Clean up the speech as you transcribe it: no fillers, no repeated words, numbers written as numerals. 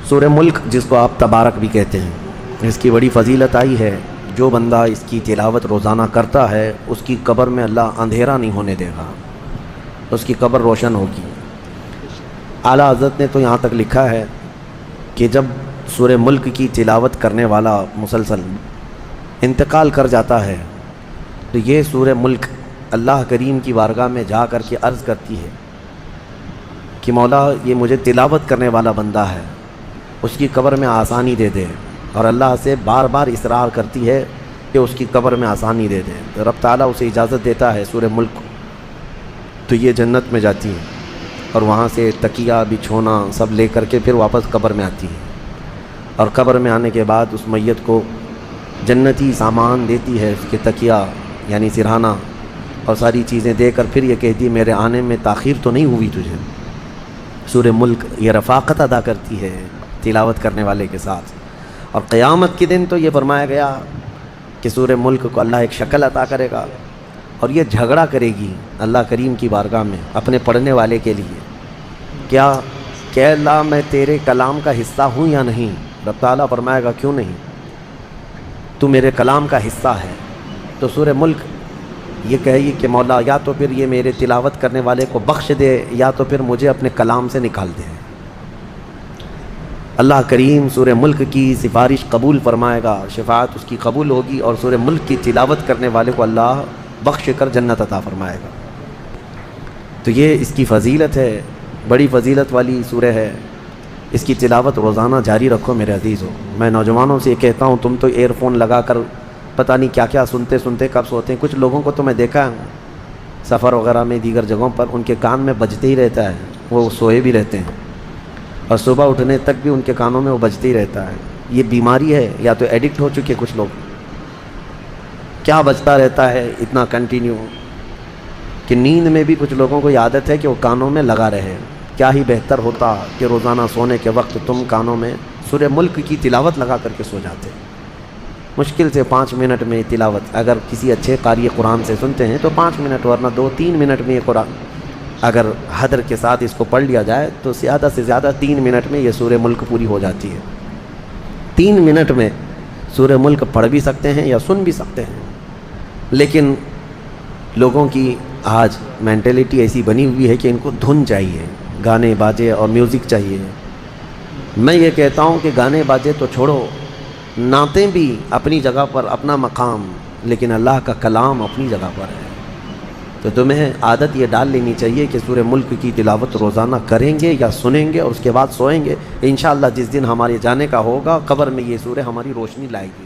سورہ ملک جس کو آپ تبارک بھی کہتے ہیں، اس کی بڑی فضیلت آئی ہے، جو بندہ اس کی تلاوت روزانہ کرتا ہے اس کی قبر میں اللہ اندھیرا نہیں ہونے دے گا، اس کی قبر روشن ہوگی۔ اعلیٰ حضرت نے تو یہاں تک لکھا ہے کہ جب سورہ ملک کی تلاوت کرنے والا مسلسل انتقال کر جاتا ہے تو یہ سورہ ملک اللہ کریم کی بارگاہ میں جا کر کے عرض کرتی ہے کہ مولا یہ مجھے تلاوت کرنے والا بندہ ہے، اس کی قبر میں آسانی دے دے، اور اللہ سے بار بار اصرار کرتی ہے کہ اس کی قبر میں آسانی دے دے، تو رب تعالیٰ اسے اجازت دیتا ہے سورہ ملک کو، تو یہ جنت میں جاتی ہے اور وہاں سے تکیہ بچھونا سب لے کر کے پھر واپس قبر میں آتی ہے، اور قبر میں آنے کے بعد اس میت کو جنتی سامان دیتی ہے، اس کے تکیہ یعنی سرہانہ اور ساری چیزیں دے کر پھر یہ کہتی ہے میرے آنے میں تاخیر تو نہیں ہوئی تجھے۔ سورہ ملک یہ رفاقت ادا کرتی ہے تلاوت کرنے والے کے ساتھ، اور قیامت کے دن تو یہ فرمایا گیا کہ سورہ ملک کو اللہ ایک شکل عطا کرے گا اور یہ جھگڑا کرے گی اللہ کریم کی بارگاہ میں اپنے پڑھنے والے کے لیے، کیا کہ اللہ میں تیرے کلام کا حصہ ہوں یا نہیں؟ رب تعالیٰ فرمائے گا کیوں نہیں، تو میرے کلام کا حصہ ہے۔ تو سورہ ملک یہ کہے گی کہ مولا یا تو پھر یہ میرے تلاوت کرنے والے کو بخش دے یا تو پھر مجھے اپنے کلام سے نکال دے۔ اللہ کریم سورہ ملک کی سفارش قبول فرمائے گا، شفاعت اس کی قبول ہوگی، اور سورہ ملک کی تلاوت کرنے والے کو اللہ بخش کر جنت عطا فرمائے گا۔ تو یہ اس کی فضیلت ہے، بڑی فضیلت والی سورہ ہے، اس کی تلاوت روزانہ جاری رکھو میرے عزیزو۔ میں نوجوانوں سے یہ کہتا ہوں تم تو ایئر فون لگا کر پتہ نہیں کیا کیا سنتے سنتے کب سوتے ہیں۔ کچھ لوگوں کو تو میں دیکھا ہے سفر وغیرہ میں دیگر جگہوں پر ان کے کان میں بجتے ہی رہتا ہے، وہ سوئے بھی رہتے ہیں اور صبح اٹھنے تک بھی ان کے کانوں میں وہ بجتے ہی رہتا ہے۔ یہ بیماری ہے یا تو ایڈکٹ ہو چکے کچھ لوگ، کیا بجتا رہتا ہے اتنا کنٹینیو کہ نیند میں بھی کچھ لوگوں کو عادت ہے کہ وہ کانوں میں لگا رہے۔ کیا ہی بہتر ہوتا کہ روزانہ سونے کے وقت تم کانوں میں سورہ ملک کی تلاوت لگا کر کے سو جاتے۔ مشکل سے 5 منٹ میں تلاوت، اگر کسی اچھے قاری قرآن سے سنتے ہیں تو 5 منٹ، ورنہ 2-3 منٹ میں یہ قرآن اگر حدر کے ساتھ اس کو پڑھ لیا جائے تو زیادہ سے زیادہ 3 منٹ میں یہ سورہ ملک پوری ہو جاتی ہے۔ 3 منٹ میں سورہ ملک پڑھ بھی سکتے ہیں یا سن بھی سکتے ہیں، لیکن لوگوں کی آج مینٹلٹی ایسی بنی ہوئی ہے کہ ان کو دھن چاہیے، گانے باجے اور میوزک چاہیے۔ میں یہ کہتا ہوں کہ گانے باجے تو چھوڑو، نعتیں بھی اپنی جگہ پر اپنا مقام، لیکن اللہ کا کلام اپنی جگہ پر ہے۔ تو تمہیں عادت یہ ڈال لینی چاہیے کہ سورہ ملک کی تلاوت روزانہ کریں گے یا سنیں گے اور اس کے بعد سوئیں گے، انشاءاللہ جس دن ہمارے جانے کا ہوگا قبر میں یہ سورہ ہماری روشنی لائے گی۔